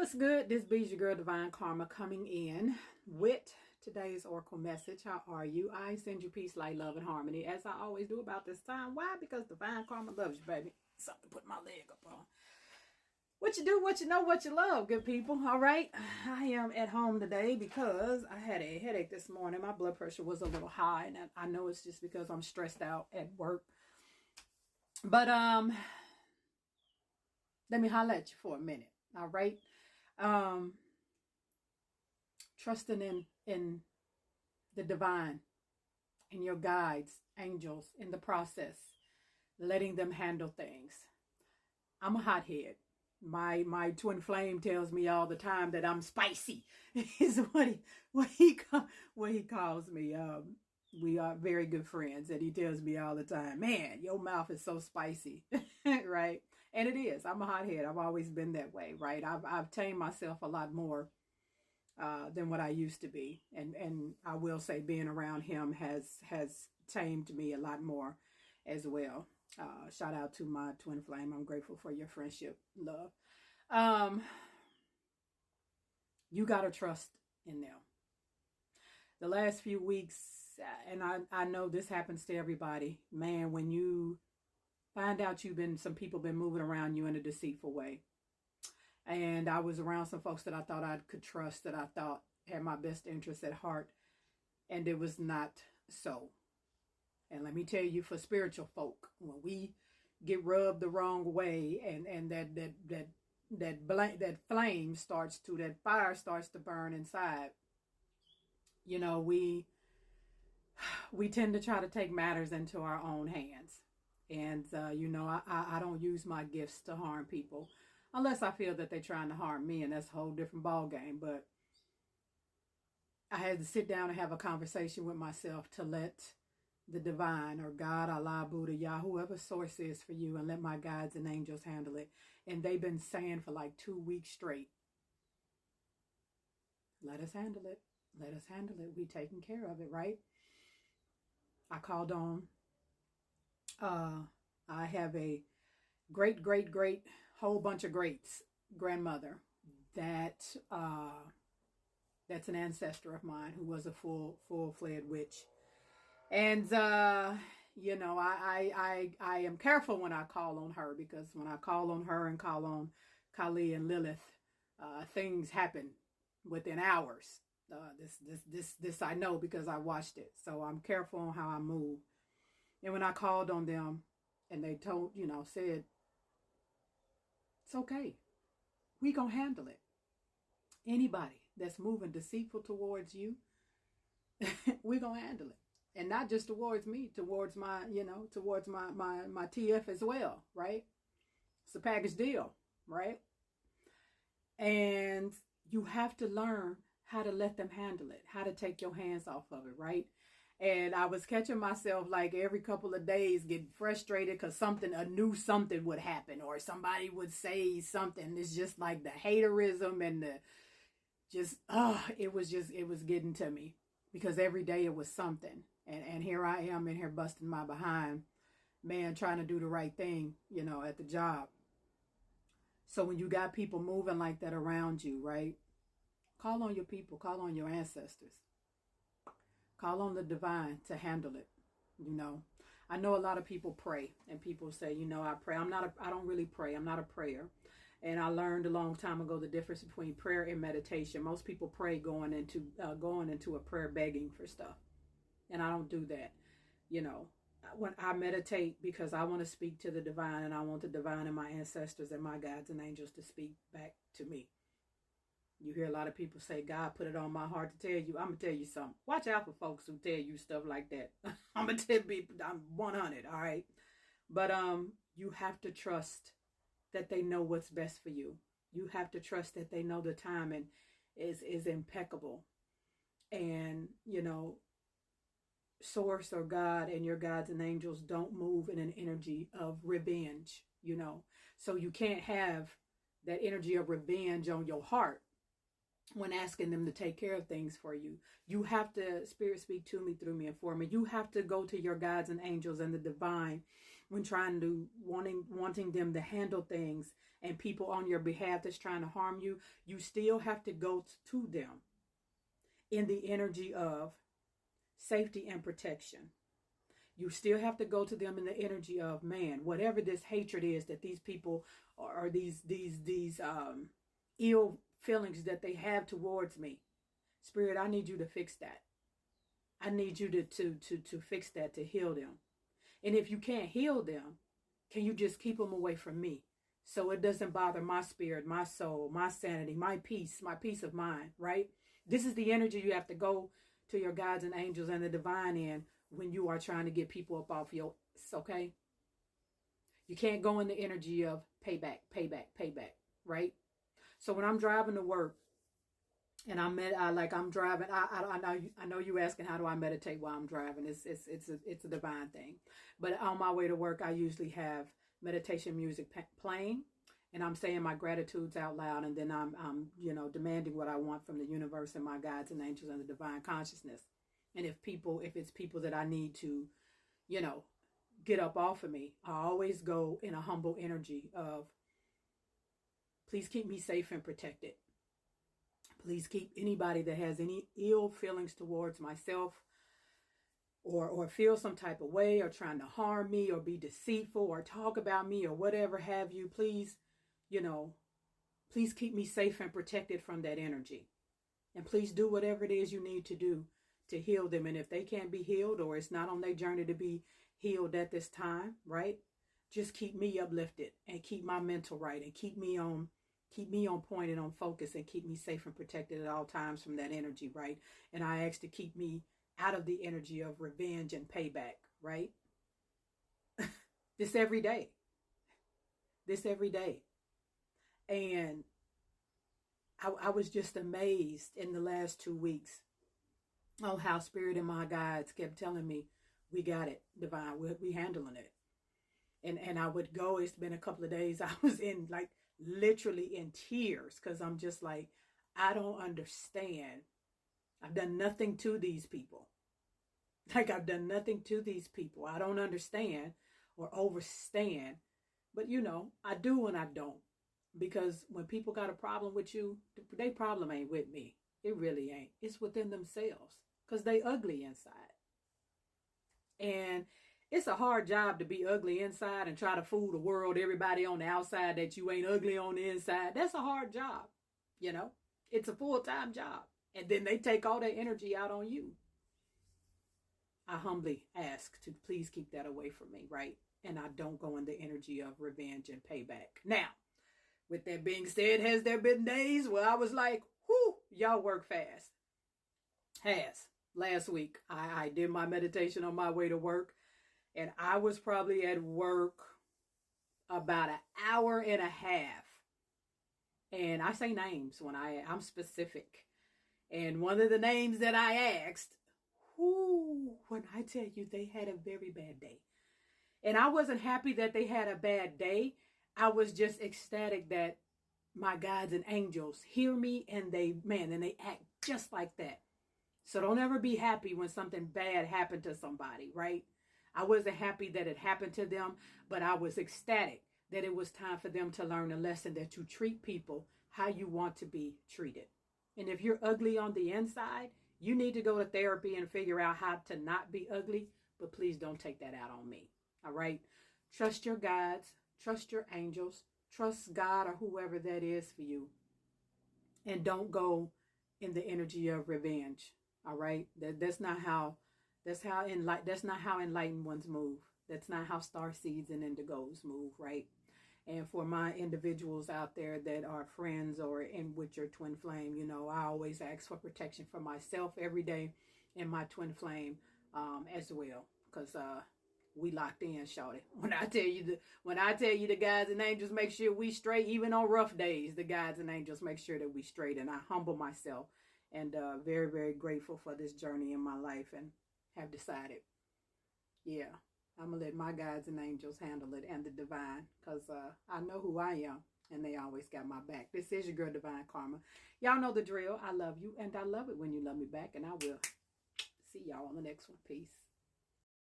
What's good? This be your girl Divine Karma coming in with today's oracle message. How are you? I send you peace, light, love, and harmony as I always do about this time. Why? Because Divine Karma loves you, baby. Something to put my leg up on. What you do, what you know, what you love, good people. All right. I am at home today because I had a headache this morning. My blood pressure was a little high, and I know it's just because I'm stressed out at work. But let me holler at you for a minute. All right. Trusting in the divine, in your guides, angels, in the process, letting them handle things. I'm a hothead. My twin flame tells me all the time that I'm spicy. Is what he calls me. We are very good friends, and he tells me all the time, "Man, your mouth is so spicy," right? And it is. I'm a hothead. I've always been that way, right? I've tamed myself a lot more than what I used to be, and I will say being around him has tamed me a lot more as well. Shout out to my twin flame. I'm grateful for your friendship, love. Um, you gotta trust in them. The last few weeks, and I know this happens to everybody, man. When you find out some people been moving around you in a deceitful way. And I was around some folks that I thought I could trust, that I thought had my best interests at heart, and it was not so. And let me tell you, for spiritual folk, when we get rubbed the wrong way, and that flame starts to, that fire starts to burn inside, you know, we tend to try to take matters into our own hands. And I don't use my gifts to harm people, unless I feel that they're trying to harm me, and that's a whole different ball game. But I had to sit down and have a conversation with myself to let the divine, or God, Allah, Buddha, Yah, whoever source is for you, and let my guides and angels handle it. And they've been saying for like 2 weeks straight, let us handle it. Let us handle it. We taking care of it, right? I called on, I have a great whole bunch of greats grandmother that that's an ancestor of mine who was a full-fledged witch. And I am careful when I call on her, because when I call on her and call on Kali and Lilith, things happen within hours. This I know because I watched it. So I'm careful on how I move. And when I called on them and they said, it's okay. We gonna handle it. Anybody that's moving deceitful towards you, we gonna handle it. And not just towards me, towards my TF as well, right? It's a package deal, right? And you have to learn how to let them handle it, how to take your hands off of it, right? And I was catching myself like every couple of days getting frustrated because a new something would happen, or somebody would say something. It's just like the haterism and it was getting to me, because every day it was something. And here I am in here busting my behind, man, trying to do the right thing, at the job. So when you got people moving like that around you, right? Call on your people, call on your ancestors. Call on the divine to handle it. I know a lot of people pray, and people say, I pray. I don't really pray. I'm not a prayer. And I learned a long time ago the difference between prayer and meditation. Most people pray going into a prayer begging for stuff. And I don't do that. When I meditate, because I want to speak to the divine, and I want the divine and my ancestors and my guides and angels to speak back to me. You hear a lot of people say, God put it on my heart to tell you. I'm going to tell you something. Watch out for folks who tell you stuff like that. I'm going to tell people, I'm 100, all right? But you have to trust that they know what's best for you. You have to trust that they know the timing is impeccable. And, source or God and your guides and angels don't move in an energy of revenge, So you can't have that energy of revenge on your heart when asking them to take care of things for you. You have to, Spirit, speak to me, through me, and for me. You have to go to your guides and angels and the divine when trying to wanting them to handle things and people on your behalf that's trying to harm you, you still have to go to them in the energy of safety and protection. You still have to go to them in the energy of, man, whatever this hatred is that these people or these ill feelings that they have towards me. Spirit, I need you to fix that. I need you to fix that, to heal them. And if you can't heal them, can you just keep them away from me so it doesn't bother my spirit, my soul, my sanity, my peace of mind, right? This is the energy you have to go to your guides and angels and the divine in when you are trying to get people up off your, okay? You can't go in the energy of payback, right? So when I'm driving to work and I'm driving, I know you asking how do I meditate while I'm driving. It's a divine thing. But on my way to work, I usually have meditation music playing, and I'm saying my gratitudes out loud, and then I'm demanding what I want from the universe and my guides and angels and the divine consciousness. And if it's people that I need to, get up off of me, I always go in a humble energy of, please keep me safe and protected. Please keep anybody that has any ill feelings towards myself or feel some type of way or trying to harm me or be deceitful or talk about me or whatever have you, please, please keep me safe and protected from that energy. And please do whatever it is you need to do to heal them. And if they can't be healed or it's not on their journey to be healed at this time, right? Just keep me uplifted and keep my mental right and keep me on point and on focus and keep me safe and protected at all times from that energy, right? And I ask to keep me out of the energy of revenge and payback, right? This every day. And I was just amazed in the last 2 weeks on how Spirit and my guides kept telling me, we got it, divine, we handling it. And I would go, it's been a couple of days, I was in literally in tears because I'm just like, I don't understand. I've done nothing to these people. I've done nothing to these people. I don't understand or overstand. But I do and I don't. Because when people got a problem with you, their problem ain't with me. It really ain't. It's within themselves. Because they ugly inside. And it's a hard job to be ugly inside and try to fool the world, everybody on the outside, that you ain't ugly on the inside. That's a hard job. It's a full-time job. And then they take all their energy out on you. I humbly ask to please keep that away from me, right? And I don't go in the energy of revenge and payback. Now, with that being said, has there been days where I was like, whew, y'all work fast? Last week, I did my meditation on my way to work. And I was probably at work about an hour and a half. And I say names when I'm specific. And one of the names that I asked, when I tell you they had a very bad day. And I wasn't happy that they had a bad day. I was just ecstatic that my guides and angels hear me and they act just like that. So don't ever be happy when something bad happened to somebody, right? I wasn't happy that it happened to them, but I was ecstatic that it was time for them to learn a lesson that you treat people how you want to be treated. And if you're ugly on the inside, you need to go to therapy and figure out how to not be ugly, but please don't take that out on me. All right? Trust your guides, trust your angels, trust God or whoever that is for you. And don't go in the energy of revenge. All right? That's not how enlightened ones move. That's not how star seeds and indigos move, right? And for my individuals out there that are friends or in with your twin flame, I always ask for protection for myself every day and my twin flame as well. Because we locked in, shawty. When I tell you the guides and angels make sure we straight, even on rough days, the guides and angels make sure that we straight. And I humble myself and very, very grateful for this journey in my life and have decided, I'm going to let my guides and angels handle it and the divine because I know who I am and they always got my back. This is your girl, Divine Karma. Y'all know the drill. I love you and I love it when you love me back, and I will see y'all on the next one. Peace.